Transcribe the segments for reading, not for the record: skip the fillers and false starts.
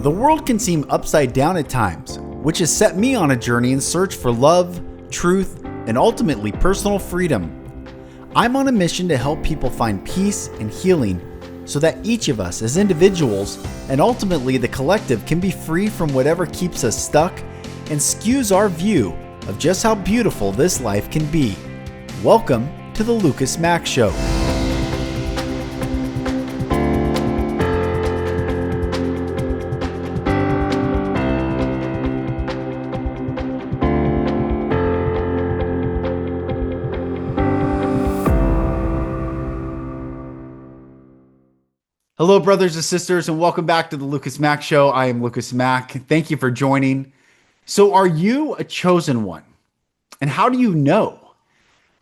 The world can seem upside down at times, which has set me on a journey in search for love, truth, and ultimately personal freedom. I'm on a mission to help people find peace and healing so that each of us as individuals and ultimately the collective can be free from whatever keeps us stuck and skews our view of just how beautiful this life can be. Welcome to the Lucas Mack Show. Hello, brothers and sisters, and welcome back to the Lucas Mack Show. I am Lucas Mack. Thank you for joining. So, are you a chosen one? And how do you know?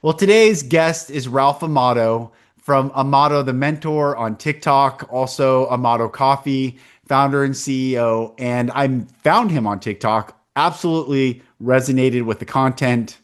Well, today's guest is Ralph Amato from Amato the Mentor on TikTok, also Amato Coffee, founder and CEO. And I found him on TikTok, absolutely resonated with the content.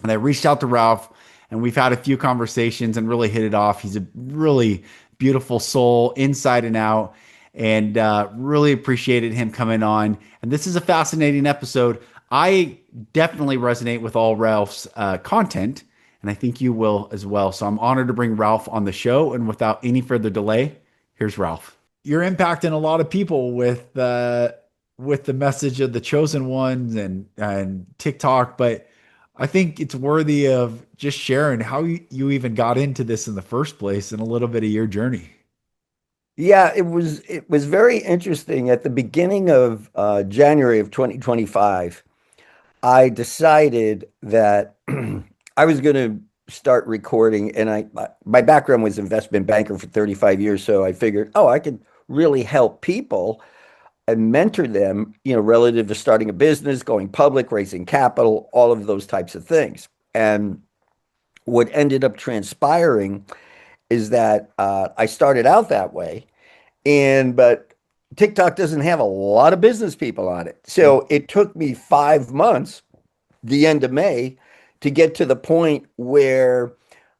And I reached out to Ralph, and we've had a few conversations and really hit it off. He's a really beautiful soul inside and out, and really appreciated him coming on. And this is a fascinating episode. I definitely resonate with all Ralph's content, and I think you will as well. So I'm honored to bring Ralph on the show. And without any further delay, here's Ralph. You're impacting a lot of people with the message of the chosen ones and TikTok, but I think it's worthy of just sharing how you even got into this in the first place and a little bit of your journey. Yeah, it was very interesting. At the beginning of January of 2025, I decided that I was going to start recording, and my background was investment banker for 35 years, so I figured, I could really help people and mentor them, relative to starting a business, going public, raising capital, all of those types of things. And what ended up transpiring is that I started out that way, but TikTok doesn't have a lot of business people on it. So it took me 5 months, the end of May, to get to the point where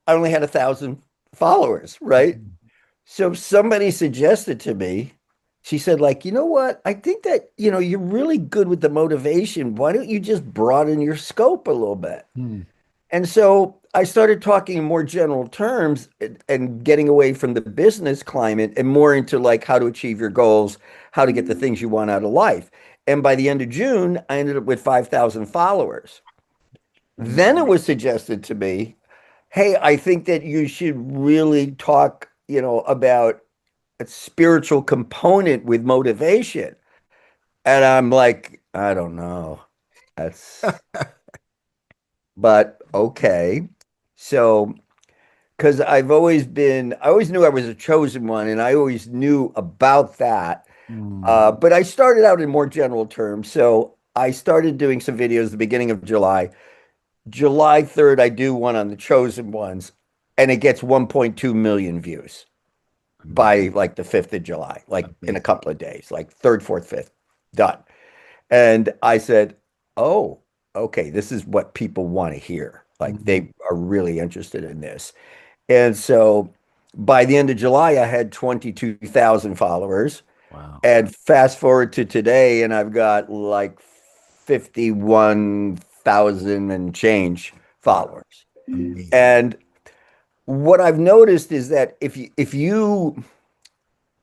I only had 1,000 followers, right? So somebody suggested to me, she said, like, you know what? I think that, you're really good with the motivation. Why don't you just broaden your scope a little bit? And so I started talking in more general terms and getting away from the business climate and more into like how to achieve your goals, how to get the things you want out of life. And by the end of June, I ended up with 5,000 followers. Then it was suggested to me, hey, I think that you should really talk, about a spiritual component with motivation. And I'm like, I don't know. That's, but okay. So, because I always knew I was a chosen one, and I always knew about that. But I started out in more general terms. So I started doing some videos at the beginning of July. July 3rd, I do one on the chosen ones, and it gets 1.2 million views by like the 5th of July, like in a couple of days, like 3rd, 4th, 5th, done. And I said, oh, okay, this is what people want to hear. Like they are really interested in this. And so by the end of July, I had 22,000 followers. Wow. And fast forward to today, and I've got like 51,000 and change followers. Amazing. And what I've noticed is that if you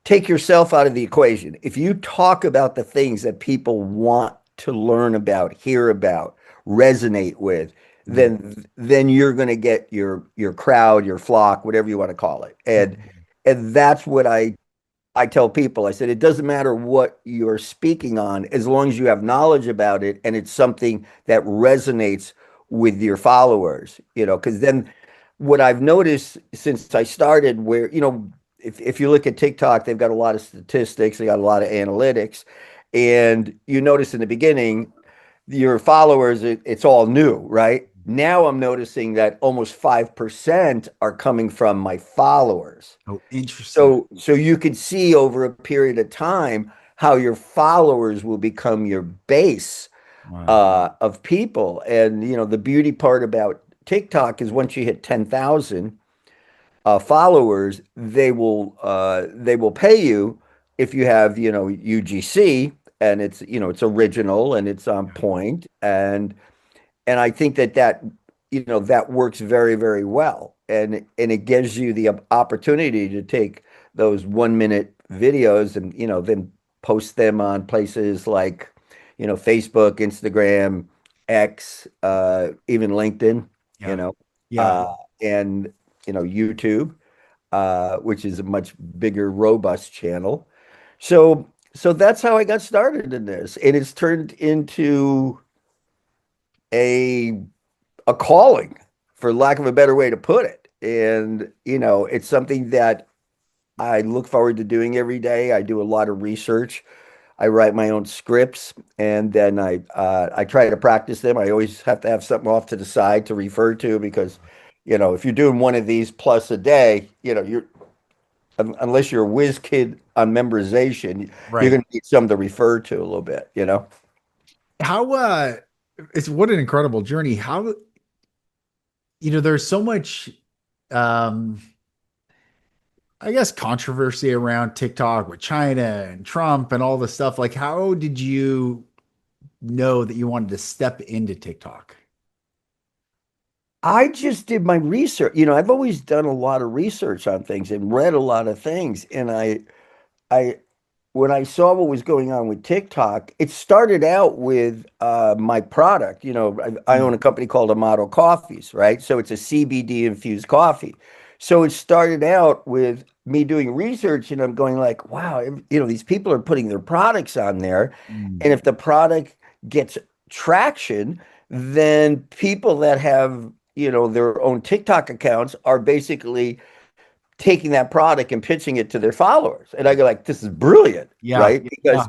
take yourself out of the equation, if you talk about the things that people want to learn about, hear about, resonate with, then you're going to get your crowd, your flock, whatever you want to call it. And that's what I tell people. I said, it doesn't matter what you're speaking on, as long as you have knowledge about it and it's something that resonates with your followers, because then what I've noticed since I started, where, if you look at TikTok, they've got a lot of statistics, they got a lot of analytics, and you notice in the beginning, your followers, it's all new, right? Now I'm noticing that almost 5% are coming from my followers. Oh, interesting. So you could see over a period of time how your followers will become your base. Wow. Of people. And, the beauty part about TikTok is once you hit 10,000 followers, they will pay you if you have, UGC and it's original and it's on point, and I think that works very, very well. And it gives you the opportunity to take those 1 minute videos and, then post them on places like, Facebook, Instagram, X, even LinkedIn, you Yeah. know, Yeah. uh, and, YouTube, which is a much bigger, robust channel. So that's how I got started in this. And it's turned into a a calling, for lack of a better way to put it. And, it's something that I look forward to doing every day. I do a lot of research. I write my own scripts, and then I try to practice them. I always have to have something off to the side to refer to because, if you're doing one of these plus a day, you're unless you're a whiz kid on memorization, you're Right. going to need something to refer to a little bit. How it's what an incredible journey. How there's so much um I guess controversy around TikTok with China and Trump and all this stuff. Like, how did you know that you wanted to step into TikTok? I just did my research. I've always done a lot of research on things and read a lot of things. And I, when I saw what was going on with TikTok, it started out with my product. I own Mm, a company called Amato Coffees, right? So it's a CBD infused coffee. So it started out with me doing research, and I'm going like, wow, these people are putting their products on there, mm, and if the product gets traction, then people that have their own TikTok accounts are basically taking that product and pitching it to their followers. And I go like, this is brilliant, yeah. right? Yeah. Because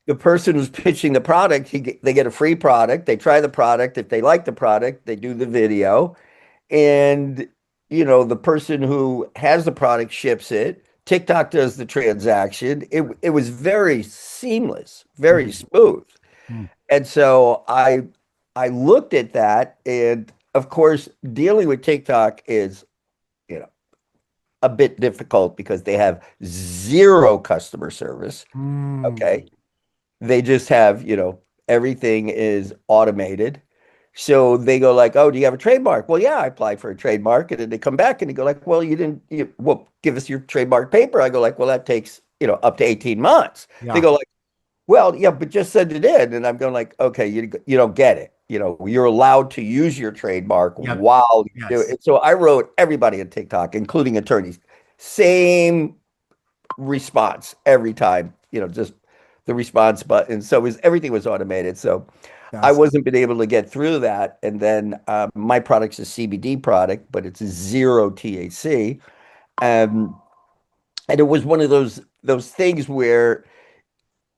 the person who's pitching the product, they get a free product. They try the product. If they like the product, they do the video. And, the person who has the product ships it. TikTok does the transaction. It was very seamless, very Mm, smooth. mm, And so I looked at that, and of course, dealing with TikTok is, you know, a bit difficult because they have zero customer service. mm. Okay. They just have, everything is automated. So they go like, "Oh, do you have a trademark?" Well, yeah, I applied for a trademark. And then they come back and they go like, "Well, well, give us your trademark paper." I go like, "Well, that takes, up to 18 months." They Yeah. go like, "Well, yeah, but just send it in." And I'm going like, "Okay, you don't get it. You're allowed to use your trademark Yep. while you do Yes. it." So I wrote everybody on TikTok, including attorneys, same response every time, just the response button. So everything was automated. So I That's wasn't been able to get through that. And then my product's a CBD product, but it's zero THC. Um, and it was one of those things where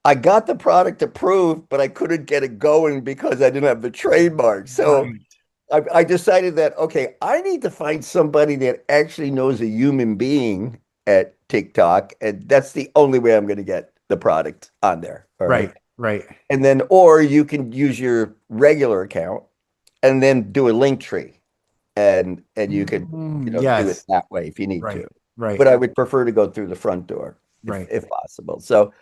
I got the product approved, but I couldn't get it going because I didn't have the trademark. So right. I decided that, okay, I need to find somebody that actually knows a human being at TikTok, and that's the only way I'm going to get the product on there. All right. Right. Right. And then, or you can use your regular account and then do a link tree, and you could, do it Yes. that way if you need Right. to. Right. But I would prefer to go through the front door Right. if possible. So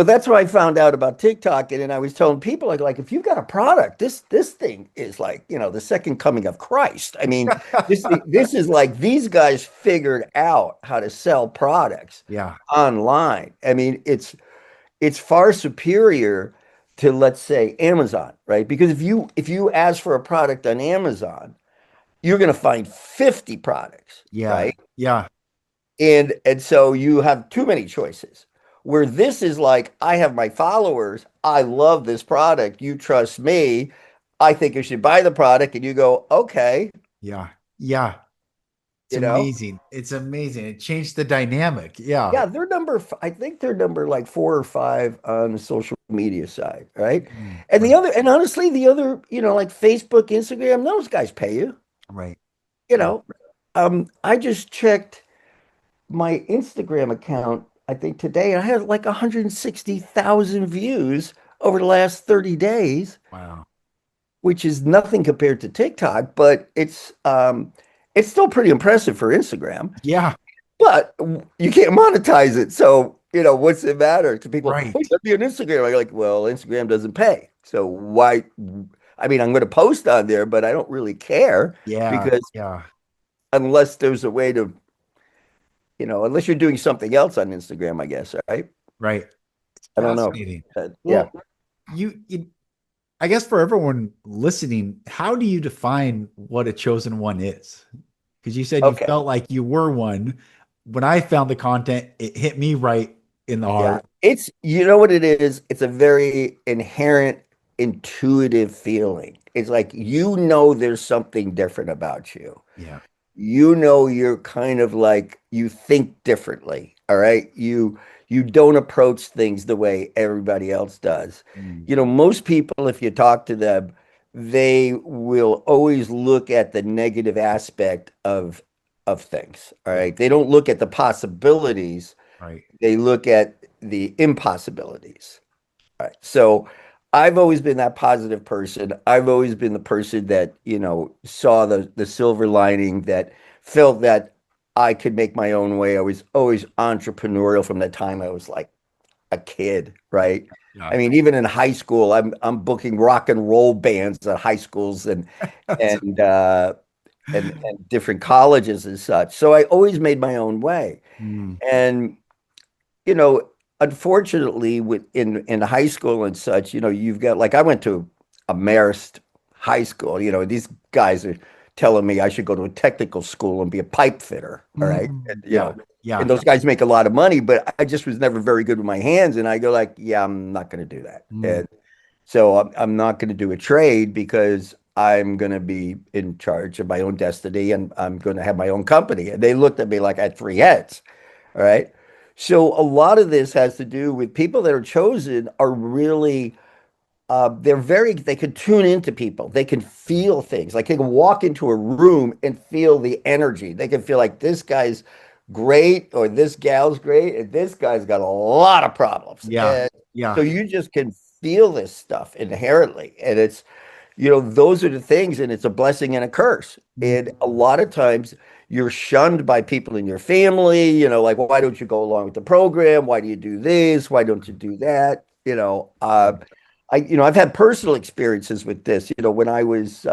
that's where I found out about TikTok, and then I was telling people like if you've got a product, this thing is like the second coming of Christ. I mean, this is like these guys figured out how to sell products Yeah. online. I mean, it's far superior to, let's say, Amazon, right? Because if you ask for a product on Amazon, you're going to find 50 products, Yeah. right? Yeah. And so you have too many choices. Where this is like, I have my followers, I love this product, you trust me, I think you should buy the product, and you go, okay, Yeah. Yeah. It's you know. amazing. It's amazing. It changed the dynamic. Yeah. Yeah, I think they're number like 4 or 5 on the social media side, right? Mm, And right. and honestly, the other, like Facebook, Instagram, those guys pay you, Right. you Right. know. I just checked my Instagram account, I think today I had like 160,000 views over the last 30 days, Wow. which is nothing compared to TikTok, but it's still pretty impressive for Instagram. Yeah. But you can't monetize it. So what's the matter? To people, Right. oh, you gotta be on Instagram. I'm like, well, Instagram doesn't pay. So why? I mean, I'm going to post on there, but I don't really care Yeah. because Yeah. unless there's a way to, unless you're doing something else on Instagram, I guess, right? Right. It's I don't know. fascinating. Yeah. Well, I guess for everyone listening, how do you define what a chosen one is? Because you said you Okay. felt like you were one. When I found the content, it hit me right in the Yeah. heart. You know what it is? It's a very inherent, intuitive feeling. It's like, there's something different about you. Yeah. You're kind of like you think differently. All right. You don't approach things the way everybody else does. Mm. Most people, if you talk to them, they will always look at the negative aspect of things. All Yeah. right. They don't look at the possibilities, Right. they look at the impossibilities. All right. So I've always been that positive person. I've always been the person that, saw the silver lining, that felt that I could make my own way. I was always entrepreneurial from the time I was like a kid, right? Yeah. I mean, even in high school, I'm booking rock and roll bands at high schools and uh and different colleges and such. So I always made my own way. Mm. And you know, unfortunately, in high school and such, you've got like I went to a Marist high school. These guys are telling me I should go to a technical school and be a pipe fitter. All right, Mm. Yeah. and Yeah. those guys make a lot of money, but I just was never very good with my hands. And I go like, yeah, I'm not going to do that. Mm. And so I'm not going to do a trade because I'm going to be in charge of my own destiny and I'm going to have my own company. And they looked at me like I had three heads. All right. So a lot of this has to do with people that are chosen are really they can tune into people. They can feel things. Like they can walk into a room and feel the energy. They can feel like this guy's great or this gal's great and this guy's got a lot of problems. Yeah. And so Yeah. you just can feel this stuff inherently. And those are the things, and it's a blessing and a curse. Mm. And a lot of times you're shunned by people in your family, like, well, why don't you go along with the program? Why do you do this? Why don't you do that? I've had personal experiences with this. When I was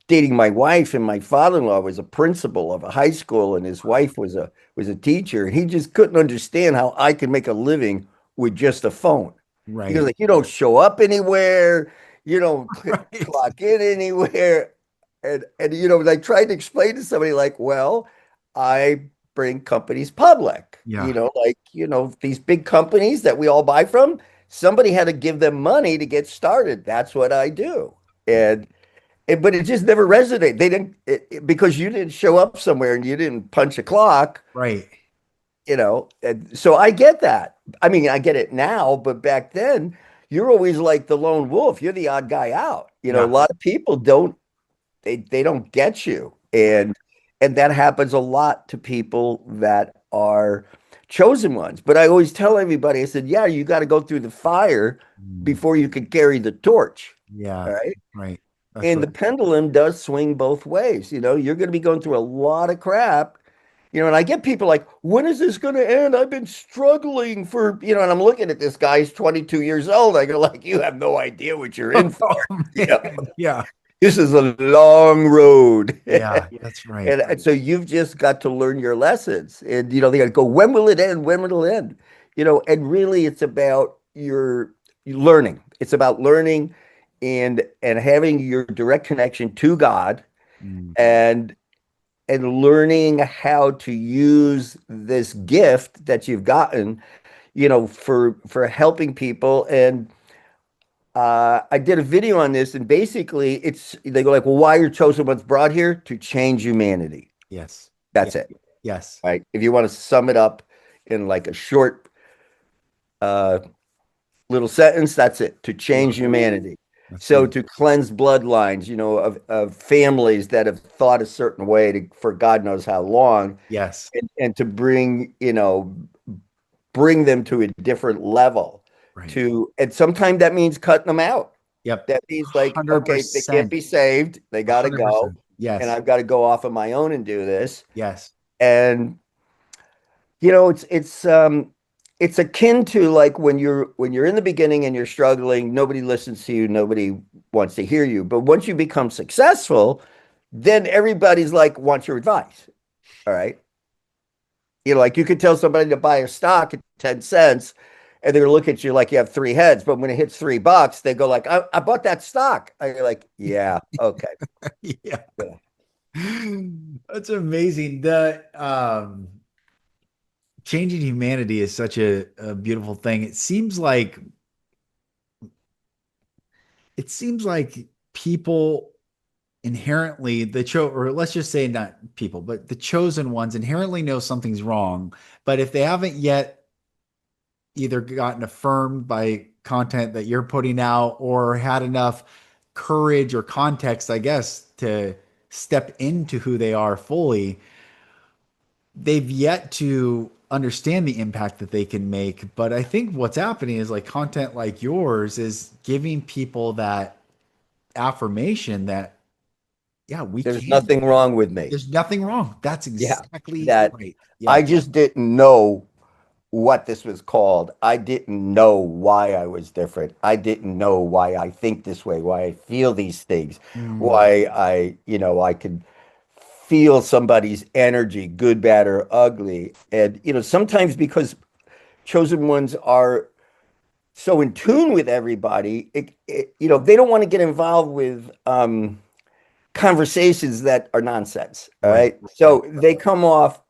dating my wife, and my father-in-law was a principal of a high school, and his wife was a teacher, and he just couldn't understand how I could make a living with just a phone. He goes Right. like, you don't show up anywhere, you don't Right. clock in anywhere, and I tried to explain to somebody like, well, I bring companies public, Yeah. these big companies that we all buy from. Somebody had to give them money to get started. That's what I do. But it just never resonated. They didn't because you didn't show up somewhere and you didn't punch a clock, Right. And so I get that. I mean, I get it now, but back then you're always like the lone wolf. You're the odd guy out. A Yeah. lot of people they don't get you. And that happens a lot to people that are chosen ones. But I always tell everybody, I said, yeah, you got to go through the fire Mm. before you can carry the torch. Yeah. All right. Right. That's And right. the pendulum does swing both ways. You're going to be going through a lot of crap. And I get people like, when is this going to end? I've been struggling and I'm looking at this guy, he's 22 years old. I go like, you have no idea what you're in for. Oh You know, man. Yeah. this is a long road. Yeah. That's right. And so you've just got to learn your lessons. And, they got to go, when will it end? When will it end? And really it's about your learning. It's about learning and having your direct connection to God Mm. and learning how to use this gift that you've gotten, for helping people. And I did a video on this, and basically they go like, well, why are chosen ones brought here? To change humanity. Yes. Yeah. That's it. Yes. Right. If you want to sum it up in like a short uh little sentence, that's it. To change humanity. That's So beautiful. to cleanse bloodlines, of families that have thought a certain way for God knows how long, Yes. and to bring them to a different level. Right. And sometimes that means cutting them out. Yep. That means like, okay, they can't 100%. be saved. They got to go. 100%. And Yes. I've got to go off on my own and do this. Yes. And, you know, it's, it's, um, it's akin to like when you're in the beginning and you're struggling, nobody listens to you, nobody wants to hear you. But once you become successful, then everybody's like wants your advice. All right. Like you could tell somebody to buy a stock at 10 cents and they're gonna look at you like you have three heads. But when it hits $3, they go like, I bought that stock. And you're like, yeah, okay. Yeah. Yeah. That's amazing. The changing humanity is such a beautiful thing. It seems like people inherently or let's just say not people, but the chosen ones inherently know something's wrong. But if they haven't yet either gotten affirmed by content that you're putting out or had enough courage or context, I guess, to step into who they are fully, they've yet to understand the impact that they can make. But I think what's happening is like content like yours is giving people that affirmation that, yeah, we There's can. nothing wrong with me. There's nothing wrong. That's Yeah. exactly That right. I Yeah. just didn't know what this was called. I didn't know why I was different. I didn't know why I think this way, why I feel these things, Mm, why I could feel somebody's energy, good, bad, or ugly. And, sometimes because chosen ones are so in tune with everybody, they don't want to get involved with conversations that are nonsense. All right. right. Right. So they come off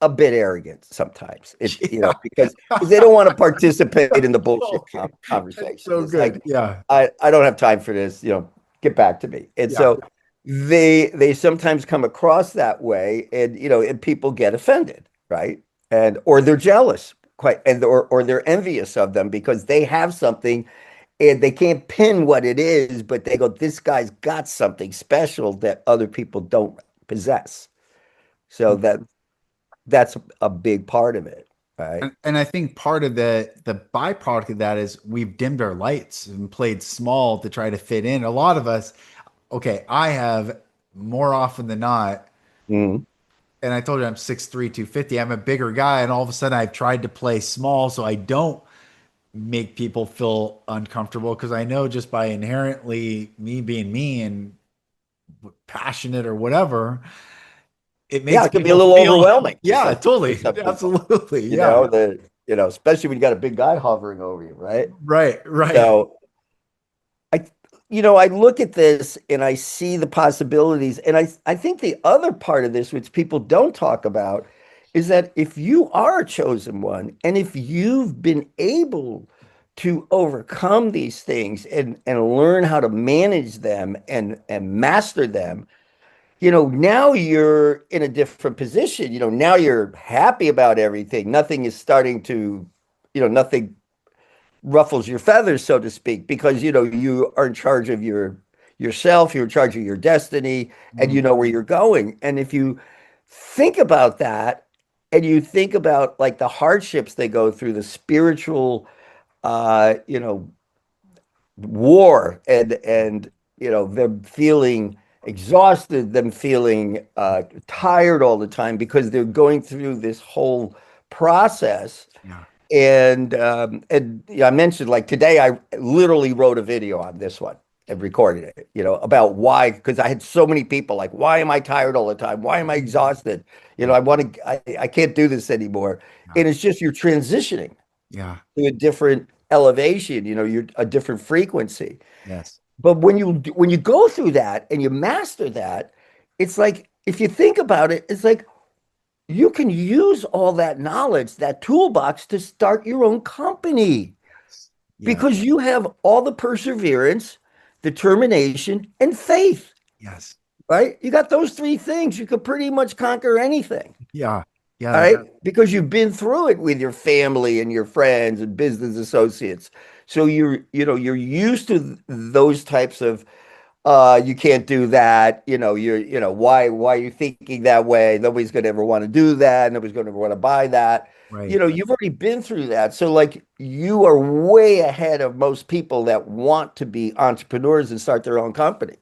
a bit arrogant sometimes. Yeah. Because they don't want to participate in the bullshit Okay. That's conversation. so It's like, good. Yeah. I don't have time for this, get back to me. And Yeah. so they sometimes come across that way and people get offended, right? And or they're jealous quite and or they're envious of them because they have something and they can't pin what it is, but they go, this guy's got something special that other people don't possess. So that's a big part of it, right? And I think part of the byproduct of that is we've dimmed our lights and played small to try to fit in. A lot of us, okay, I have more often than not, Mhm. and I told you I'm 6'3", 250. I'm a bigger guy, and all of a sudden I've tried to play small so I don't make people feel uncomfortable because I know just by inherently me being me and passionate or whatever, it Yeah, makes it can be a people little feel, overwhelming yeah, for totally, some people, absolutely, yeah, especially when you got a big guy hovering over you, right? right, right, So I, I look at this and I see the possibilities. And I think the other part of this, which people don't talk about, is that if you are a chosen one and if you've been able to overcome these things and learn how to manage them and master them, now you're in a different position. Now you're happy about everything. Nothing is starting to, nothing ruffles your feathers, so to speak, because you are in charge of yourself, you're in charge of your destiny, and mm, you know where you're going. And if you think about that, and you think about like the hardships they go through, the spiritual, war, and them feeling exhausted, them feeling tired all the time because they're going through this whole process yeah, and yeah, I mentioned like today I literally wrote a video on this one and recorded it, about why, because I had so many people like, why am I tired all the time? Why am I exhausted? yeah, I can't do this anymore. yeah, And it's just you're transitioning yeah, to a different elevation, you're a different frequency. yes, But when you go through that and you master that, it's like if you think about it, it's like you can use all that knowledge, that toolbox to start your own company yeah, because you have all the perseverance, determination, and faith, yes, right? You got those three things. You could pretty much conquer anything, yeah, all yeah, right? Because you've been through it with your family and your friends and business associates. So you're used to those types of you can't do that. Why are you thinking that way? Nobody's going to ever want to do that. Nobody's going to ever want to buy that. right, You've already been through that. So like you are way ahead of most people that want to be entrepreneurs and start their own company.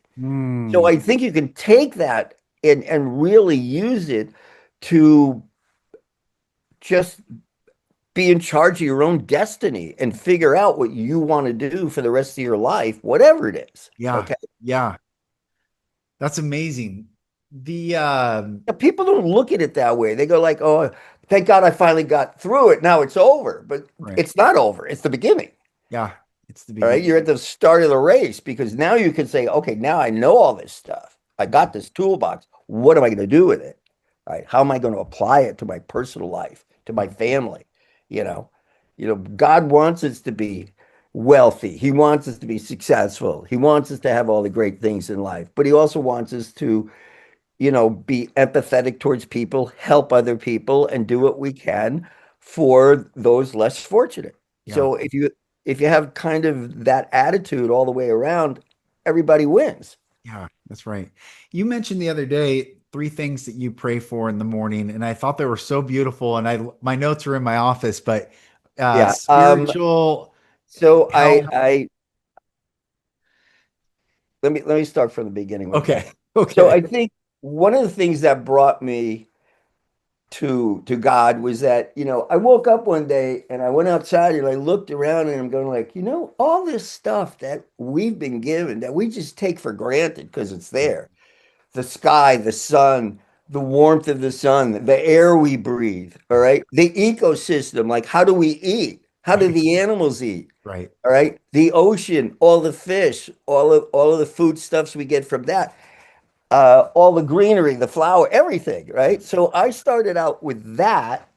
So mm, I think you can take that and really use it to just be in charge of your own destiny and figure out what you want to do for the rest of your life, whatever it is. Yeah. Okay. Yeah. That's amazing. The Now, people don't look at it that way. They go like, "Oh, thank God I finally got through it. Now it's over." But right. it's not over. It's the beginning. Yeah. It's the All right. beginning. You're at the start of the race because now you can say, "Okay, now I know all this stuff. I got this toolbox. What am I going to do with it? All right. How am I going to apply it to my personal life, to my family? You know, God wants us to be wealthy. He wants us to be successful. He wants us to have all the great things in life, but he also wants us to be empathetic towards people, help other people, and do what we can for those less fortunate. Yeah. So if you have kind of that attitude all the way around, everybody wins. Yeah, that's right. You mentioned the other day three things that you pray for in the morning, and I thought they were so beautiful. And my notes are in my office, but Yeah. spiritual So health. let me start from the beginning with Okay. that. So Okay. I think one of the things that brought me to God was that, I woke up one day and I went outside and I looked around and I'm going like, all this stuff that we've been given that we just take for granted because it's there. The sky, the sun, the warmth of the sun, the air we breathe, all right? The ecosystem, like how do we eat? How do Right. the animals eat? Right. All right? The ocean, all the fish, all of the foodstuffs we get from that, all the greenery, the flower, everything, right? So I started out with that,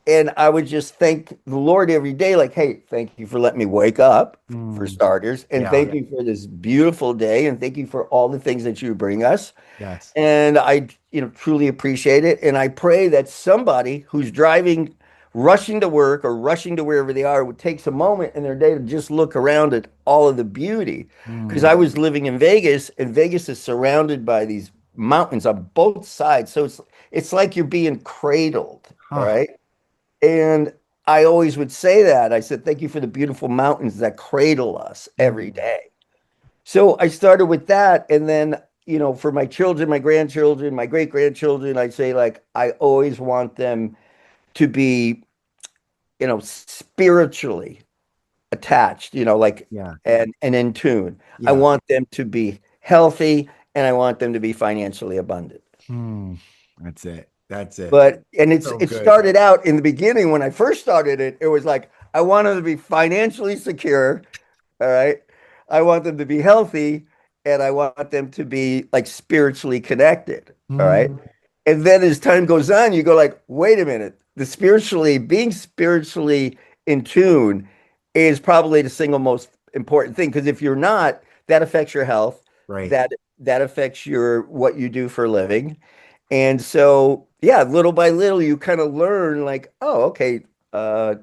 and I would just thank the Lord every day, like, hey, thank you for letting me wake up, for Mm, starters, and yeah. thank you for this beautiful day, and thank you for all the things that you bring us. Yes. And I, truly appreciate it. And I pray that somebody who's driving, rushing to work or rushing to wherever they are, would take some moment in their day to just look around at all of the beauty. Because Mm, I was living in Vegas, and Vegas is surrounded by these mountains on both sides. So it's like you're being cradled. All huh. right. And I always would say that. I said, thank you for the beautiful mountains that cradle us every Mm, day. So I started with that. And then, for my children, my grandchildren, my great grandchildren, I say, like, I always want them to be, spiritually attached, like, yeah. and in tune. I Yeah. want them to be healthy and I want them to be financially abundant. Hmm. That's it. That's it. And So it good. started out in the beginning when I first started it, it was like, I want them to be financially secure. All right. I want them to be healthy and I want them to be like spiritually connected. All right. Mm, And then as time goes on, you go like, wait a minute. Being spiritually in tune is probably the single most important thing. Because if you're not, that affects your health. right. That affects your what you do for a living. And so, yeah, little by little, you kind of learn like, oh, okay, uh,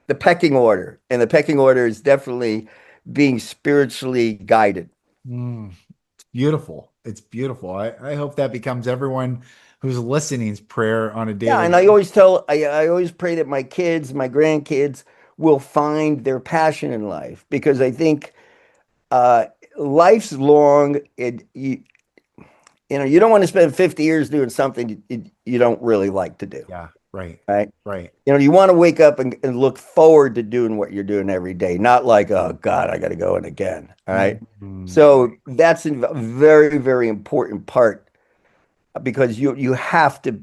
the pecking order. And the pecking order is definitely being spiritually guided. Mm, it's beautiful. It's beautiful. I hope that becomes everyone who's listening's prayer on a Yeah, daily and I always pray that my kids, my grandkids will find their passion in life because I think uh, life's long. You don't want to spend 50 years doing something you don't really like to do, Yeah, right. right? Right. You want to wake up and look forward to doing what you're doing every day, not like, oh God, I got to go in again. All right. Mhm. So that's a very, very important part because you have to,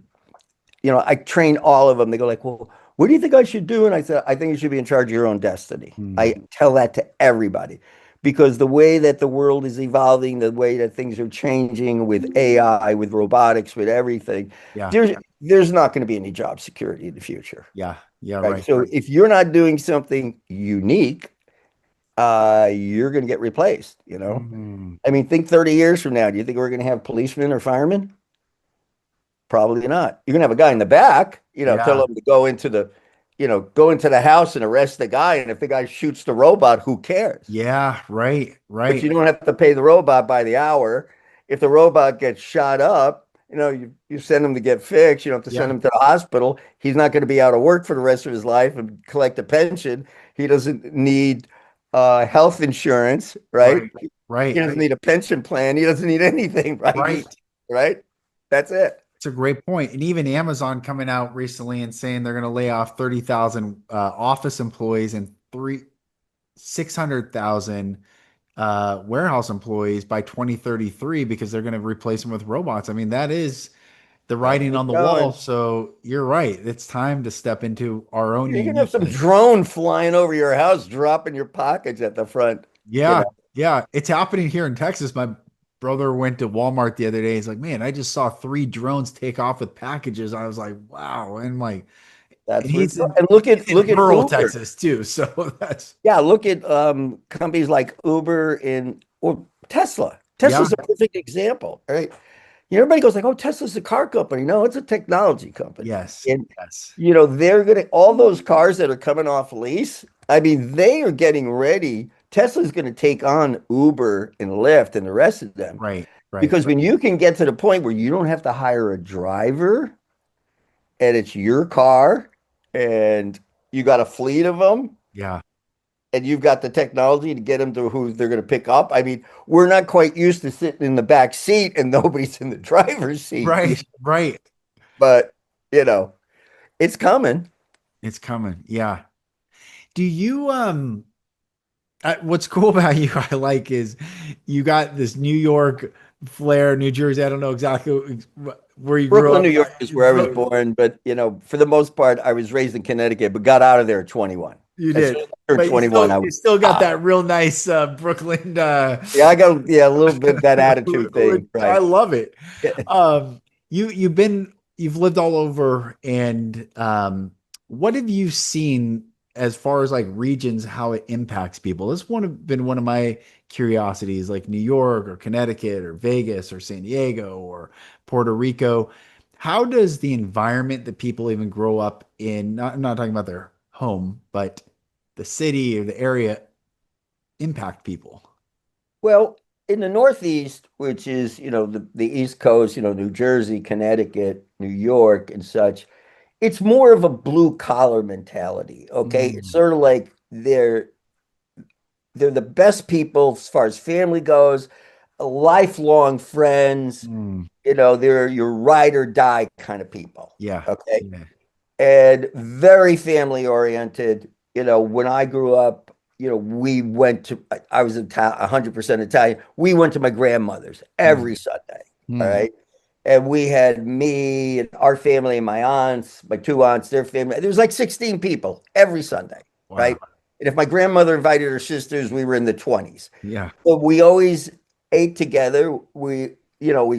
I train all of them. They go like, well, what do you think I should do? And I said, I think you should be in charge of your own destiny. I Mhm. tell that to everybody because the way that the world is evolving, the way that things are changing with AI, with robotics, with everything, Yeah. there's not going to be any job security in the future. Yeah. Yeah, Right. right. So if you're not doing something unique, you're going to get replaced. Mhm. I mean, think 30 years from now, do you think we're going to have policemen or firemen? Probably not. You're going to have a guy in the back, tell Yeah. him to go into the house and arrest the guy. And if the guy shoots the robot, who cares? Yeah, right. But Right. you don't have to pay the robot by the hour. If the robot gets shot up, you send him to get fixed. You don't have to send Yeah. him to the hospital. He's not going to be out of work for the rest of his life and collect a pension. He doesn't need health insurance, right? Right. He Right. doesn't need a pension plan. He doesn't need anything, right? Right. Right? That's it. It's a great point. And even Amazon coming out recently and saying they're going to lay off 30,000 office employees and 600,000 warehouse employees by 2033 because they're going to replace them with robots. I mean, that is the That's writing where on the it's wall. going. So you're right. It's time to step into our own You can have some uniqueness. drone flying over your house, dropping your package at the front, you Yeah. know. Yeah. It's happening here in Texas. My brother went to Walmart the other day. He's like, man, I just saw three drones take off with packages. I was like, wow. And like, and That's where it's he's going. in And in look at rural Uber. Texas too. So that's Yeah, look at companies like Uber and or Tesla. yeah. Tesla's a perfect example, right? Everybody goes like, "Oh, Tesla's a car company." No, it's a technology company. Yes. And Yes. they're gonna all those cars that are coming off lease. I mean, they are getting ready. Tesla's going to take on Uber and Lyft and the rest of them Right. Right. because when you can get to the point where you don't have to hire a driver and it's your car and you got a fleet of them Yeah. and you've got the technology to get them to who they're going to pick up. I mean, we're not quite used to sitting in the back seat and nobody's in the driver's seat, Right. Right. but you know, it's coming. It's coming. Yeah. Do you what's cool about you I like is you got this New York flair, New Jersey. I don't know exactly where you grew Brooklyn, up. New York is where I was born, but for the most part, I was raised in Connecticut, but got out of there at 21. You As soon did. as I turned But 21, I you was still got out. that real nice Brooklyn Yeah, I got a little bit that attitude thing, I right? love it. Um you've lived all over and what have you seen as far as like regions how it impacts people? This been one of my curiosities like New York or Connecticut or Vegas or San Diego or Puerto Rico. How does the environment that people even grow up in, I'm not talking about their home, but the city or the area impact people? Well, in the Northeast, which is, the East Coast, New Jersey, Connecticut, New York, and such, it's more of a blue collar mentality. Okay. It's Mm, sort of like they're the best people as far as family goes, lifelong friends. mm, They're your ride or die kind of people. yeah. Okay. Yeah. And very family oriented. When I grew up, we went to, I was 100% Italian. We went to my grandmother's Mm, every Sunday. All mm, right. And we had me and our family and my aunts, my two aunts, their family. There was like 16 people every Sunday. wow. Right. And if my grandmother invited her sisters, we were in the 20s. Yeah. But we always ate together. We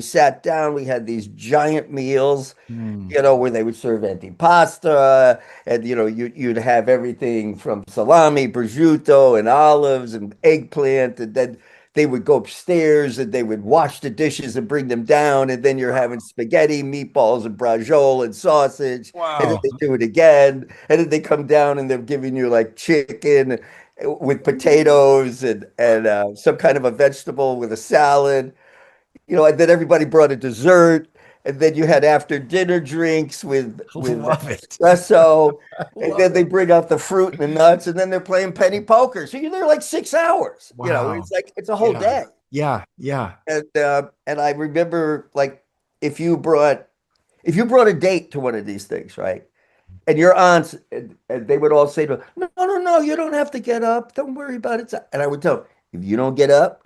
sat down, we had these giant meals, Mm, where they would serve antipasta and you'd have everything from salami, prosciutto, and olives and eggplant, and then they would go upstairs and they would wash the dishes and bring them down, and then you're having spaghetti, meatballs, and braciole and sausage, and then wow. they do it again, and then they come down and they're giving you like chicken with potatoes and some kind of a vegetable with a salad, and then everybody brought a dessert, and then you had after dinner drinks with Love it. espresso, and then Love they it. bring out the fruit and the nuts, and then they're playing penny poker. So you're there like 6 hours. Wow. It's like it's a whole Yeah. day. Yeah. Yeah. And I remember like if you brought if you brought a date to one of these things, right? And your aunts, and they would all say to her, no, no, no, you don't have to get up. Don't worry about it. And I would tell them, if you don't get up,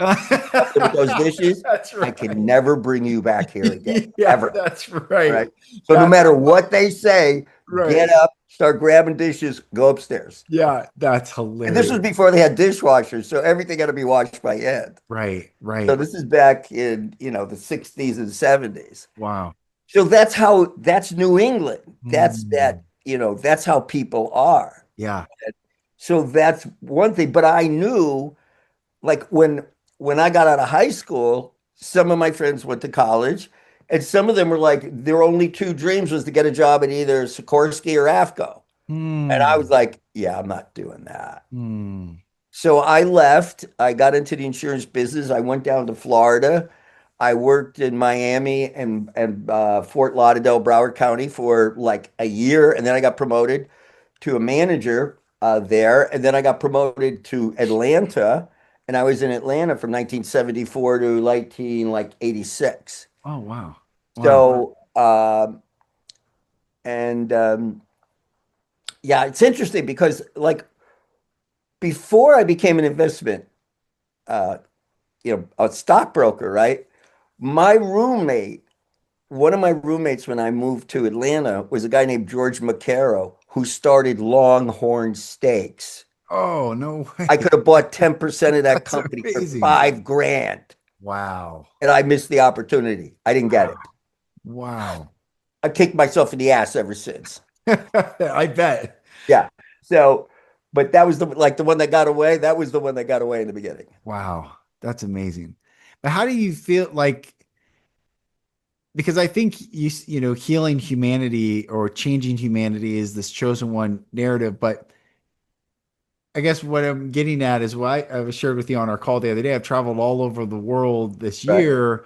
with those dishes, That's I right. can never bring you back here again, Yeah, ever. that's All right. right. So no That's matter what they say, right. get up, start grabbing dishes, go upstairs. Yeah, that's And this was hilarious. before they had dishwashers, so everything had to be washed by hand. Right, So right. this is back in, the 60s and 70s. Wow. So that's New England. Mm, That's how people are. yeah. So that's one thing. But I knew like when I got out of high school, some of my friends went to college, and some of them were like their only two dreams was to get a job at either Sikorsky or AFCO. And I was Mm, like, yeah, I'm not doing that. mm, So I left. I got into the insurance business. I went down to Florida. I worked in Miami and Fort Lauderdale, Broward County for like a year, and then I got promoted to a manager there, and then I got promoted to Atlanta, and I was in Atlanta from 1974 to 1986. oh, wow. Wow. So Um, and yeah, it's interesting because like before I became an investment, uh, a stockbroker, right? My roommate, one of my roommates when I moved to Atlanta was a guy named George McCarrow who started Longhorn Steaks. Oh, no I way. could have bought 10% of that That's company for amazing. 5 grand, Wow. and I missed the opportunity. I didn't get it. Wow. I kicked myself in the ass ever since. I bet. Yeah. So, but that was the one that got away. That was the one that got away in the beginning. Wow. That's amazing. But how do you feel like, because I think healing humanity or changing humanity is this chosen one narrative, but I guess what I'm getting at is what I was shared with you on our call the other day. I've traveled all over the world this Right. year,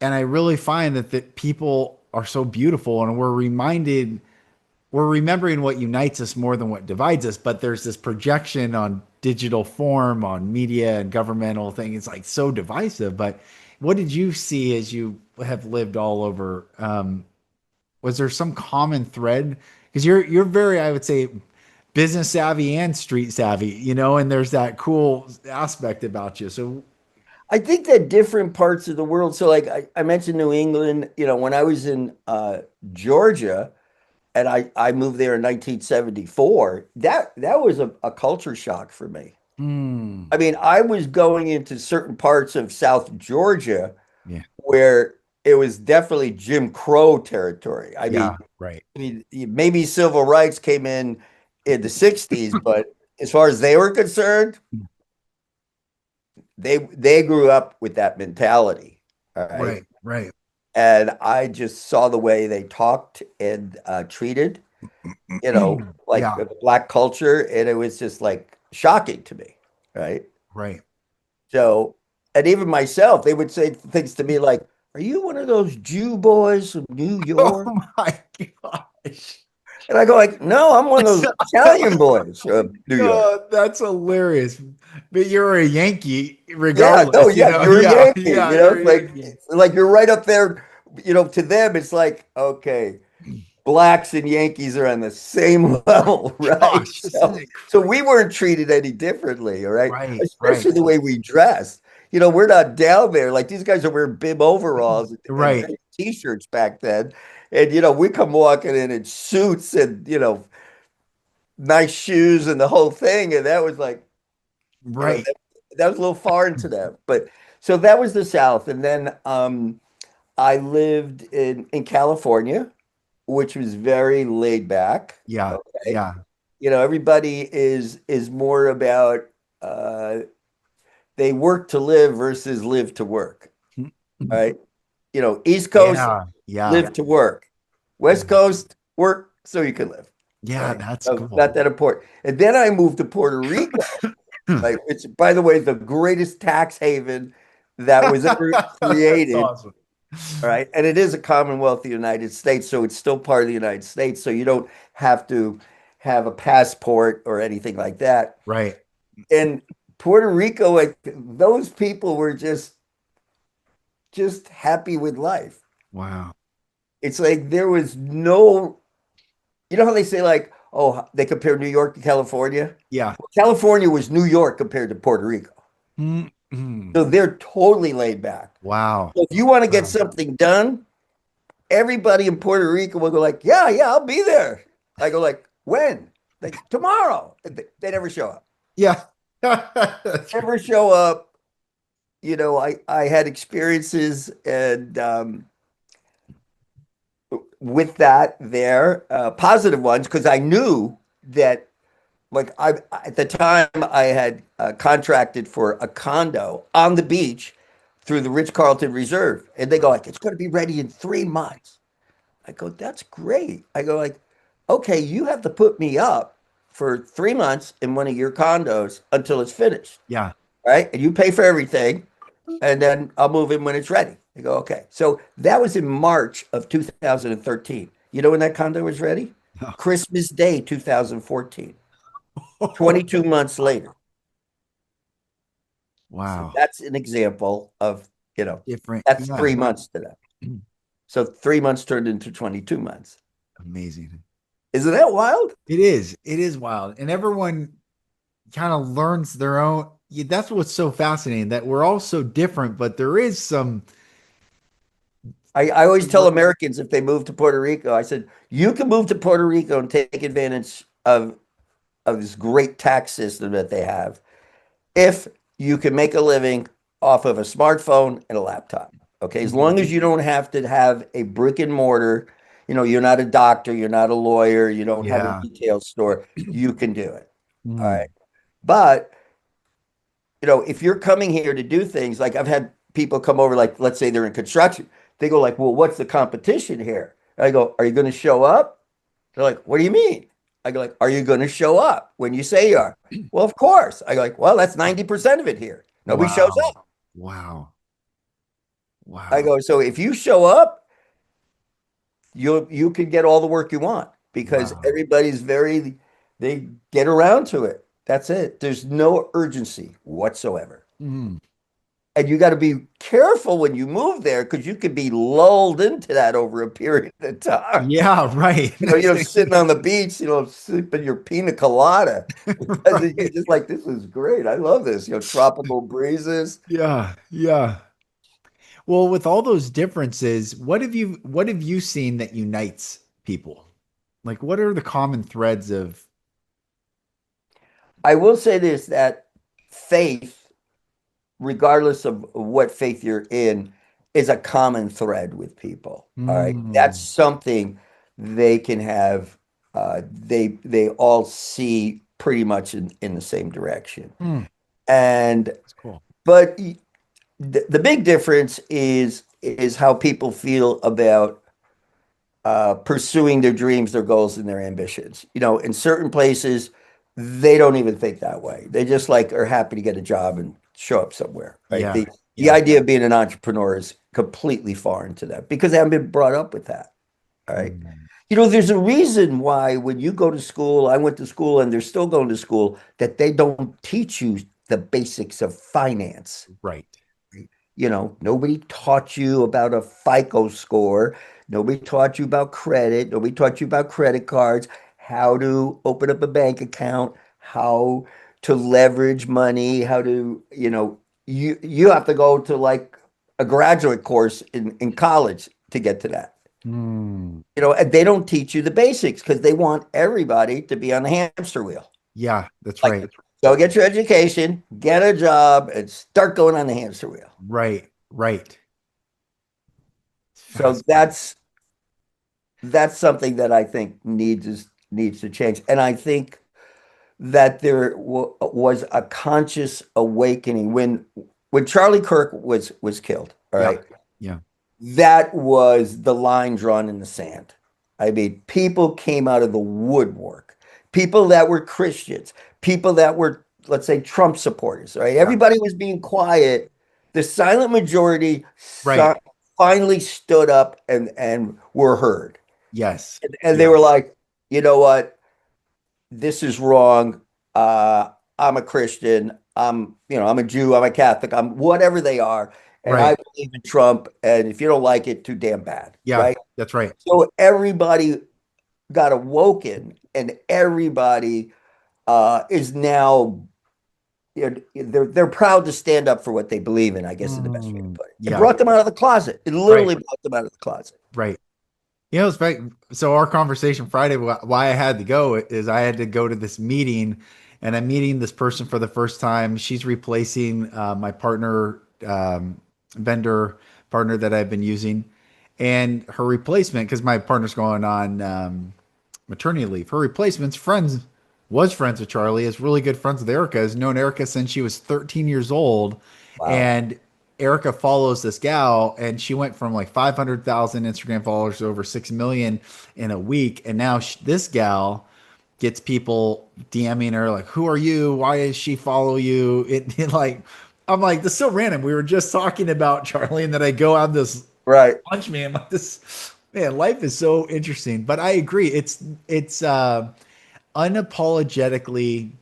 and I really find that people are so beautiful, and we're remembering what unites us more than what divides us. But there's this projection on digital form, on media and governmental thing. It's like so divisive. But what did you see as you have lived all over? Was there some common thread? Because you're very, I would say, business savvy and street savvy, and there's that cool aspect about you. So, I think that different parts of the world. So, like I mentioned New England, when I was in Georgia and I moved there in 1974, that was a culture shock for me. mm, I mean, I was going into certain parts of South Georgia yeah, where it was definitely Jim Crow territory. I yeah, mean, right, maybe civil rights came in the 60s, but as far as they were concerned, they grew up with that mentality. All right. right, right. And I just saw the way they talked and treated, like Yeah, the black culture, and it was just like shocking to me. Right. right. So, and even myself, they would say things to me like, "Are you one of those Jew boys from New Oh York?" my gosh. And I go like, "No, I'm one of those Italian boys from New York." Oh, that's hilarious. But you're a Yankee Yeah, no, regardless, yeah, you're a Yeah, Yankee, yeah, you're a Yankee. like you're right up there, to them it's like, okay, blacks and Yankees are on the same level, right? Gosh, isn't So it so crazy? we weren't treated any differently, all right? Right, right, Especially the way we dressed. We're not down there. Like these guys are wearing bib overalls and right, t-shirts back then. And we come walking in suits and nice shoes and the whole thing. And that was like, right. that was a little foreign to them. But so that was the South. And then I lived in California, which was very laid back. Yeah, Okay. yeah. Everybody is more about uh they work to live versus live to work. All right. East Coast, Yeah, yeah, live to work. yeah. West Coast, work so you can live. Yeah, Right. that's So cool. not that important. And then I moved to Puerto Rico, right? It's, by the way, the greatest tax haven that was ever That's created. awesome. All right. And it is a Commonwealth of the United States. So it's still part of the United States. So you don't have to have a passport or anything like that. Right. And Puerto Rico, like those people were just happy with life. Wow. It's like there was no, how they say like, oh, they compare New York to California. Yeah. Well, California was New York compared to Puerto Rico. Mhm. So they're totally laid back. Wow. So if you want to get Wow. something done, everybody in Puerto Rico will go like, yeah, yeah, I'll be there. I go like, when? Like tomorrow. They never show up. Yeah. That's great. Never show up. I had experiences and with that there, positive ones, because I knew that like I at the time I had contracted for a condo on the beach through the Ritz-Carlton Reserve, and they go like, it's going to be ready in 3 months. I go, that's great. I go like, okay, you have to put me up for 3 months in one of your condos until it's finished, Yeah. right? And you pay for everything, and then I'll move in when it's ready. They go, okay. So that was in March of 2013. You know when that condo was ready? Christmas Day, 2014. 22 months later. So Wow. that's an example of, Different. that's Yeah. 3 months to them. So 3 months turned into 22 months. Amazing. Isn't that wild? It is. It is wild. And everyone kind of learns their own. Yeah, that's what's so fascinating, that we're all so different, but there is some. I always tell Americans if they move to Puerto Rico, I said, you can move to Puerto Rico and take advantage of this great tax system that they have if you can make a living off of a smartphone and a laptop. Okay. As long as you don't have to have a brick and mortar, you're not a doctor, you're not a lawyer, you don't have a Yeah. retail store, you can do it. All right. Mm. But, if you're coming here to do things like I've had people come over, like, let's say they're in construction, they go like, well, what's the competition here? I go, are you going to show up? They're like, what do you mean? I go like, are you going to show up when you say you are? Well, of course. I go like, well, that's 90% of it here. Nobody shows Wow. up. Wow. I Wow. go, so if you show up, you can get all the work you want because Wow. everybody's they get around to it. That's it. There's no urgency whatsoever. Mm. And you got to be careful when you move there because you could be lulled into that over a period of time. Yeah, right. Sitting on the beach, sipping your pina colada because you're Right. just like, this is great. I love this. Tropical breezes. Yeah. Yeah. Well, with all those differences, what have you seen that unites people? Like, what are the common threads of? I will say this, that faith, regardless of what faith you're in, is a common thread with people. All right. That's Mm. something they can have. They all see pretty much in the same direction. Mm. And That's cool. but the big difference is how people feel about pursuing their dreams, their goals, and their ambitions. In certain places, they don't even think that way. They just like are happy to get a job and show up somewhere, right? Yeah. The Yeah. idea of being an entrepreneur is completely foreign to them because they haven't been brought up with that. All right. Mm. There's a reason why when you go to school, I went to school and they're still going to school, that they don't teach you the basics of finance. Right. Nobody taught you about a FICO score. Nobody taught you about credit. Nobody taught you about credit cards, how to open up a bank account, how to leverage money, how to, you have to go to like a graduate course in college to get to that. Mm. And they don't teach you the basics because they want everybody to be on the hamster wheel. Yeah, that's Like, right. go get your education, get a job, and start going on the hamster wheel. Right. Right. So Fascinating. that's something that I think needs to change. And I think that there was a conscious awakening when Charlie Kirk was killed. All Yeah. right, Yeah. that was the line drawn in the sand. I mean, people came out of the woodwork. People that were Christians, people that were, let's say, Trump supporters. Right, Yeah. everybody was being quiet. The silent majority Right. finally stood up and were heard. Yes. And they Yeah. were like, you know what? This is wrong. I'm a Christian. I'm a Jew. I'm a Catholic. I'm whatever they are. And I Right. believe in Trump. And if you don't like it, too damn bad. Yeah. Right. That's right. So everybody got awoken and everybody is now, they're proud to stand up for what they believe in, I guess is the best way to Mm. put it. It Yeah. brought them out of the closet. It Right. literally brought them out of the closet. Right. It's like, so our conversation Friday, why I had to go is I had to go to this meeting, and I'm meeting this person for the first time. She's replacing my partner, vendor partner that I've been using, and her replacement, because my partner's going on maternity leave. Her replacement's was friends with Charlie, is really good friends with Erica, has known Erica since she was 13 years old. Wow. And Erica follows this gal, and she went from like 500,000 Instagram followers to over 6 million in a week. And now this gal gets people DMing her, like, who are you? Why does she follow you? Like, I'm like, this is so random. We were just talking about Charlie, and then I go on this Right. lunch, man. Like, this, man, life is so interesting. But I agree. It's unapologetically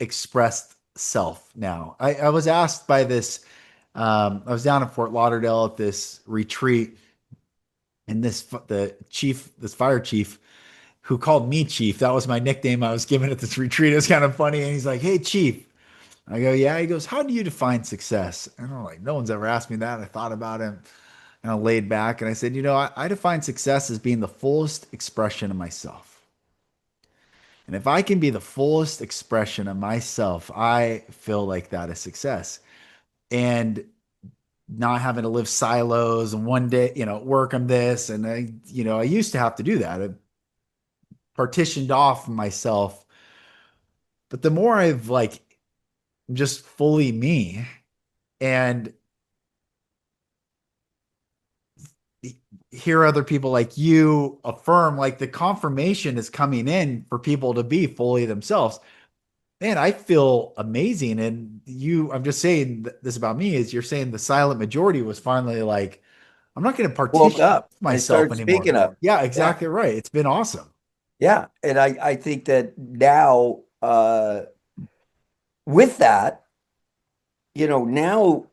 expressed self now. I was asked by this I was down in Fort Lauderdale at this retreat, and this fire chief, who called me chief. That was my nickname I was given at this retreat. It was kind of funny. And he's like, "Hey, chief." I go, "Yeah." He goes, "How do you define success?" And I'm like, "No one's ever asked me that." I thought about it, and I laid back and I said, I define success as being the fullest expression of myself. And if I can be the fullest expression of myself, I feel like that is success. And not having to live silos and one day, work on this. And I used to have to do that. I partitioned off myself. But the more I've like just fully me and hear other people like you affirm, like the confirmation is coming in for people to be fully themselves. Man, I feel amazing. And I'm just saying this about me is you're saying the silent majority was finally like, I'm not going to Woke partition up and myself started anymore. speaking up. Yeah, Yeah. exactly right. It's been awesome. Yeah. And I think that now, with that, now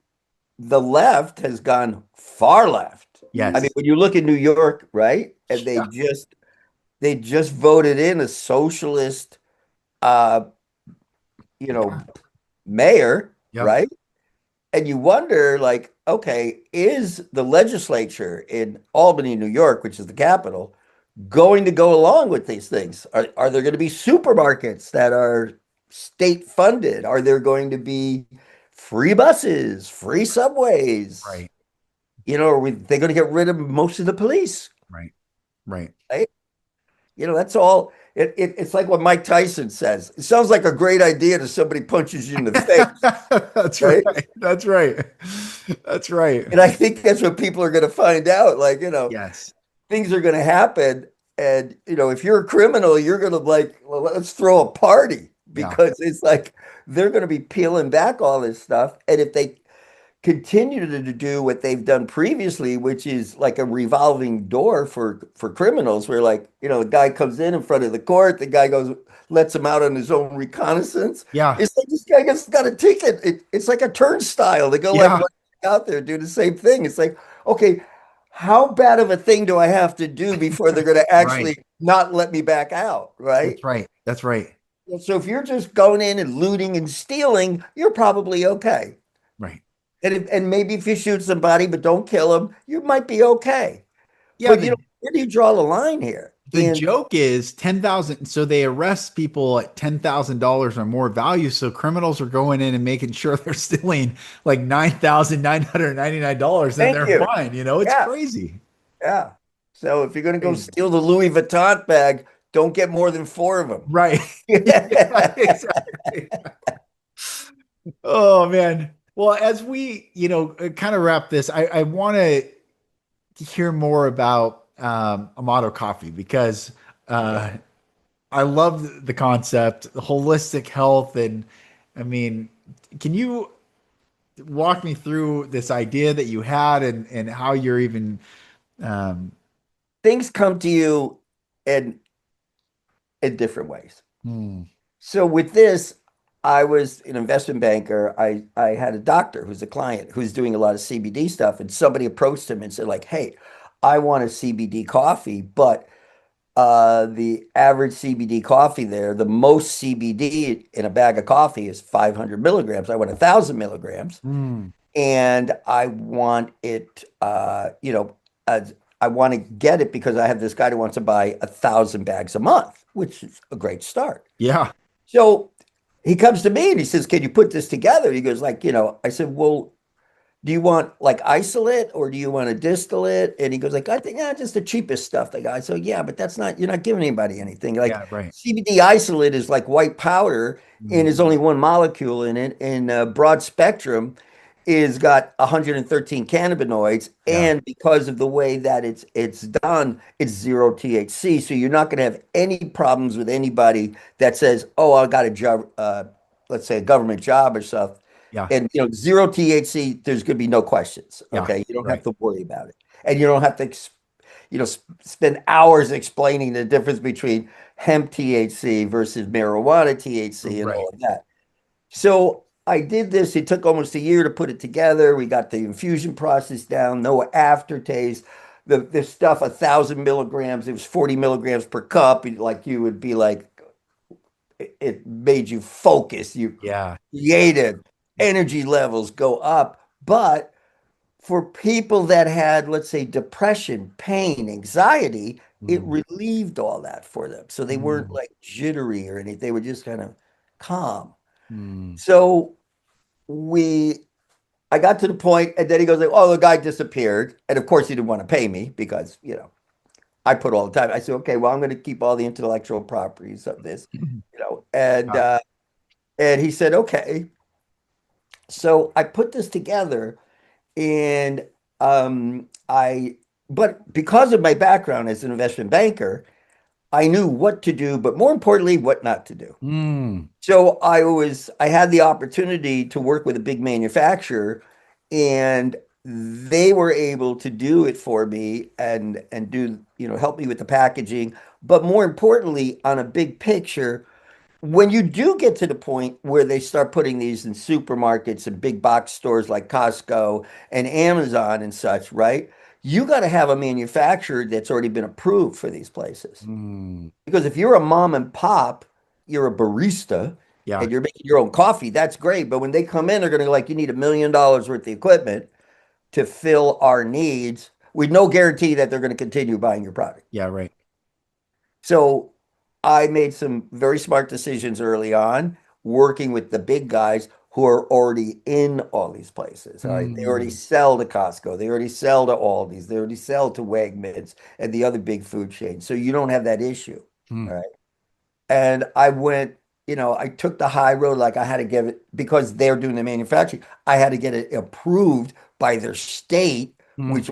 the left has gone far left. I mean, Yes. when you look at New York, right? And Yeah. they just voted in a socialist uh, you know, Yeah. mayor, Yep. right? And you wonder, like, okay, is the legislature in Albany, New York, which is the capital, going to go along with these things? Are there going to be supermarkets that are state funded? Are there going to be free buses, free subways? Right. They're going to get rid of most of the police, Right. Right. right? That's all. It's like what Mike Tyson says. It sounds like a great idea to somebody punches you in the face, That's right. right? That's right. That's right. And I think that's what people are going to find out. Like, Yes. things are going to happen. And, if you're a criminal, you're going to like, well, let's throw a party Yeah. because it's like they're going to be peeling back all this stuff. And if they continue to do what they've done previously, which is like a revolving door for criminals, where like, the guy comes in front of the court, the guy goes, lets him out on his own reconnaissance. Yeah. It's like this guy got a ticket. It's like a turnstile. They go like Yeah. right out there, do the same thing. It's like, okay, how bad of a thing do I have to do before they're going to Right. actually not let me back out? Right. That's right. That's right. So if you're just going in and looting and stealing, you're probably okay. Right. And maybe if you shoot somebody but don't kill them, you might be okay. Yeah. But where do you draw the line here? The And joke is 10,000. So they arrest people at $10,000 or more value. So criminals are going in and making sure they're stealing like $9,999 and thank they're you. fine. It's Yeah, crazy. yeah. So if you're going to go Crazy. steal the Louis Vuitton bag, don't get more than four of them. Right. Yeah, exactly. Oh, man. Well, as we, kind of wrap this, I want to hear more about Amato Coffee because uh, I love the concept, the holistic health. And I mean, can you walk me through this idea that you had and how you're even, um, Things come to you in different ways. hmm, So with this, I was an investment banker. I had a doctor who's a client who's doing a lot of CBD stuff, and somebody approached him and said, like, hey, I want a CBD coffee, but the average CBD coffee there, the most CBD in a bag of coffee is 500 milligrams. I want 1,000 milligrams, hmm, and I want it, I want to get it because I have this guy who wants to buy 1,000 bags a month, which is a great start. yeah, So he comes to me and he says, can you put this together? He goes like, I said, well, do you want like isolate or do you want to distillate? And he goes like, I think just the cheapest stuff. The guy, so yeah, but you're not giving anybody anything. Like yeah, right. CBD isolate is like white powder and Hmm, there's only one molecule in it. And broad spectrum is got 113 cannabinoids. yeah, And because of the way that it's done, it's zero THC. So you're not going to have any problems with anybody that says, oh, I got a job, let's say a government job or stuff yeah, and zero THC, there's going to be no questions. yeah, Okay, you don't have right. to worry about it, and you don't have to, spend hours explaining the difference between hemp THC versus marijuana THC and Right. all of that. So I did this. It took almost a year to put it together. We got the infusion process down, no aftertaste. The stuff, 1,000 milligrams, it was 40 milligrams per cup. Like you would be like, it made you focus, you Yeah. creative, energy levels go up. But for people that had, let's say, depression, pain, anxiety, it Mm, relieved all that for them. So they weren't mm, like jittery or anything. They were just kind of calm. mm. So we I got to the point, and then he goes like, "Oh, the guy disappeared." And of course, he didn't want to pay me because, I put all the time. I said, "Okay, well, I'm going to keep all the intellectual properties of this, And Yeah. and he said, "Okay." So I put this together, and but because of my background as an investment banker, I knew what to do, but more importantly, what not to do. Mm, So I had the opportunity to work with a big manufacturer, and they were able to do it for me and do, help me with the packaging. But more importantly, on a big picture, when you do get to the point where they start putting these in supermarkets and big box stores like Costco and Amazon and such, right? You got to have a manufacturer that's already been approved for these places. mm. Because if you're a mom and pop, you're a barista Yeah. and you're making your own coffee, that's great. But when they come in, they're going to like, you need $1 million worth of equipment to fill our needs with no guarantee that they're going to continue buying your product. Yeah. Right. So I made some very smart decisions early on, working with the big guys who are already in all these places. All right. They already Mm, sell to Costco. They already sell to Aldi's. They already sell to Wegmans and the other big food chains. So you don't have that issue. mm, All right. And I went, I took the high road, like I had to get it because they're doing the manufacturing. I had to get it approved by their state, mm. which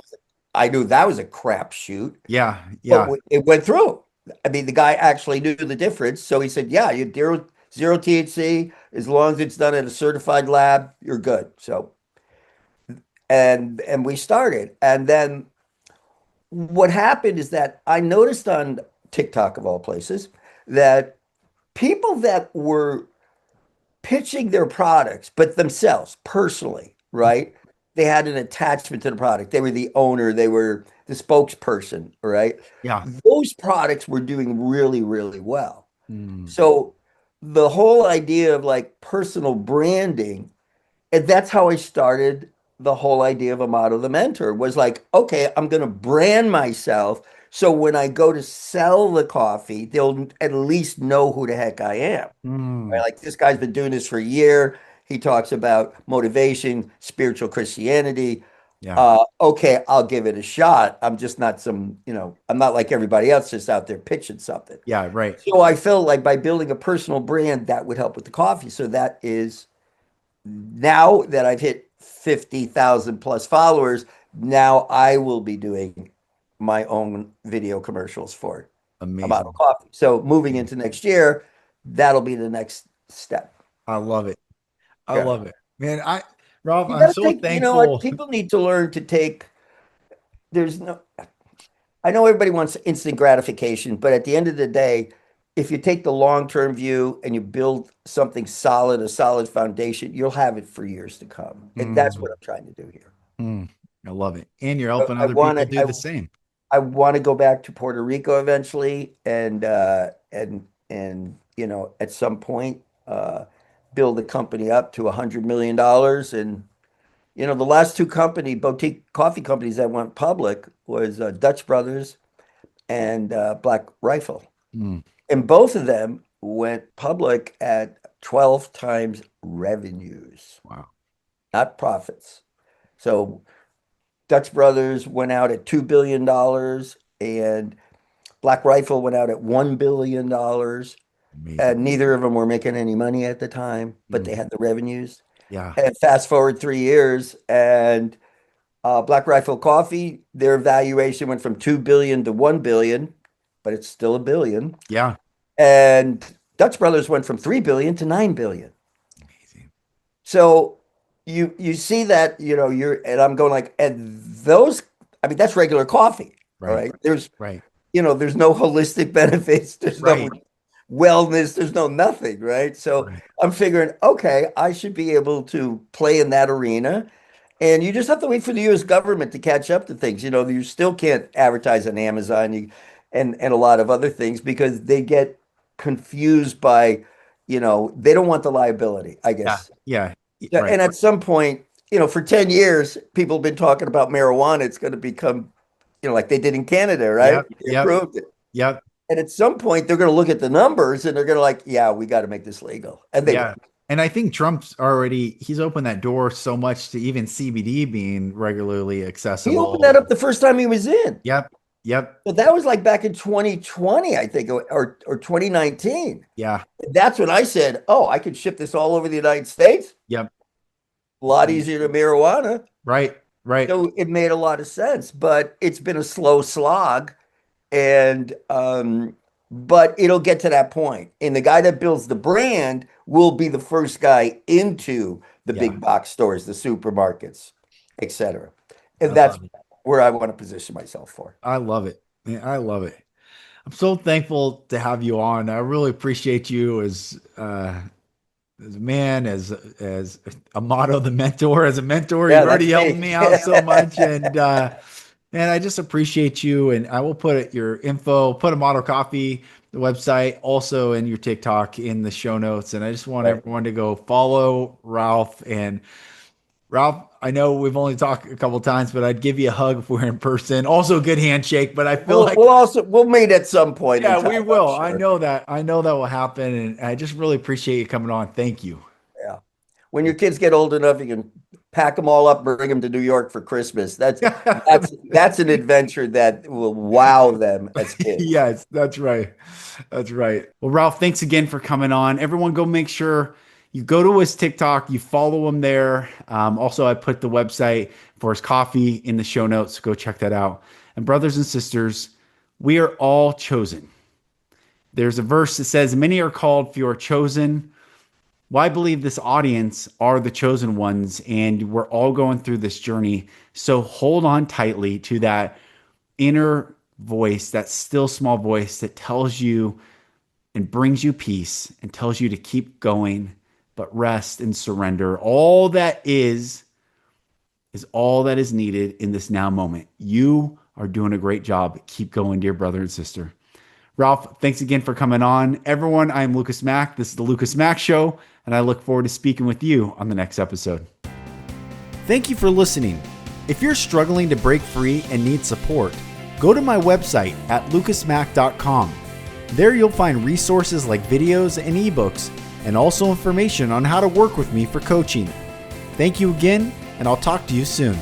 I knew that was a crapshoot, Yeah. but Yeah. it went through. I mean, the guy actually knew the difference. So he said, yeah, you zero THC, as long as it's done at a certified lab, you're good. So, and we started. And then what happened is that I noticed on TikTok of all places that people that were pitching their products, but themselves personally, right? They had an attachment to the product. They were the owner, they were the spokesperson, right? Yeah. Those products were doing really, really well. Mm, So the whole idea of like personal branding, and that's how I started the whole idea of Amato the Mentor was like, okay, I'm going to brand myself. So when I go to sell the coffee, they'll at least know who the heck I am. Right? mm. Like this guy's been doing this for a year. He talks about motivation, spiritual Christianity. Yeah. Okay, I'll give it a shot. I'm just not I'm not like everybody else just out there pitching something. Yeah. Right. So I felt like by building a personal brand, that would help with the coffee. So that is now that I've hit 50,000 plus followers, now I will be doing my own video commercials for Amato Amazing. Coffee. So moving into next year, that'll be the next step. I love it. I Yeah. love it, man. Ralph, You I'm got to so take, you know what? thankful. People need to learn to take, there's no, I know everybody wants instant gratification, but at the end of the day, if you take the long-term view and you build something solid, a solid foundation, you'll have it for years to come. And that's what Mm, I'm trying to do here. mm. I love it. And you're I, helping I other want people to, do the same. I want to go back to Puerto Rico eventually and at some point build the company up to $100 million. And the last two boutique coffee companies that went public was Dutch Brothers and Black Rifle. Mm, And both of them went public at 12 times revenues, wow. not profits. So Dutch Brothers went out at $2 billion and Black Rifle went out at $1 billion. Amazing. And neither of them were making any money at the time, but Mm, they had the revenues. yeah. And fast forward 3 years, and Black Rifle Coffee, their valuation went from 2 billion to 1 billion, but it's still a billion. Yeah. And Dutch Brothers went from 3 billion to 9 billion. Amazing. So you see that, and I'm going like, and those, I mean, that's regular coffee. All Right. right. There's Right. there's no holistic benefits. There's no Right. wellness, there's no nothing, right? So Right. I'm figuring, okay, I should be able to play in that arena. And you just have to wait for the US government to catch up to things. You know, you still can't advertise on Amazon and a lot of other things because they get confused by, they don't want the liability, I Yeah. guess. Yeah. Yeah, Right. and at some point, for 10 years, people have been talking about marijuana. It's going to become, like they did in Canada, right? Yep. They Yep. approved it. Yep. And at some point, they're going to look at the numbers and they're going to like, yeah, we got to make this legal. And they Yeah. will. And I think he's opened that door so much to even CBD being regularly He opened that accessible. up the first time he was in. Yep. Yep. But that was like back in 2020, I think, or 2019. Yeah. That's when I said, oh, I could ship this all over the United States. Yep. A lot easier than marijuana. Right. Right. So it made a lot of sense, but it's been a slow slog. And but it'll get to that point. And the guy that builds the brand will be the first guy into the Yeah. big box stores, the supermarkets, etc. I And that's love it. where I want to position myself for. I love it. Man, I love it. I'm so thankful to have you on. I really appreciate you as a man, as Amato the mentor, as a mentor. Yeah, You've that's already helped me. me out so much, and I just appreciate you. And I will put your info, put Amato Coffee, the website, also in your TikTok in the show notes. And I just want Right. everyone to go follow Ralph. And Ralph, I know we've only talked a couple times, but I'd give you a hug if we're in person. Also, a good handshake. But I feel like, We'll meet at some point in yeah, we time, I'm will. I sure. know that. I know that will happen. And I just really appreciate you coming on. Thank you. Yeah. When your kids get old enough, you can pack them all up, bring them to New York for Christmas. That's an adventure that will wow them as kids. Yes, that's right. That's right. Well, Ralph, thanks again for coming on. Everyone, go make sure you go to his TikTok, you follow him there. Also, I put the website for his coffee in the show notes. So go check that out. And brothers and sisters, we are all chosen. There's a verse that says, "Many are called, few are chosen." Well, I believe this audience are the chosen ones, and we're all going through this journey. So hold on tightly to that inner voice, that still small voice that tells you and brings you peace and tells you to keep going, but rest and surrender. All that is all that is needed in this now moment. You are doing a great job. Keep going, dear brother and sister. Ralph, thanks again for coming on. Everyone, I'm Lucas Mack. This is the Lucas Mack Show, and I look forward to speaking with you on the next episode. Thank you for listening. If you're struggling to break free and need support, go to my website at lucasmack.com. There you'll find resources like videos and ebooks, and also information on how to work with me for coaching. Thank you again, and I'll talk to you soon.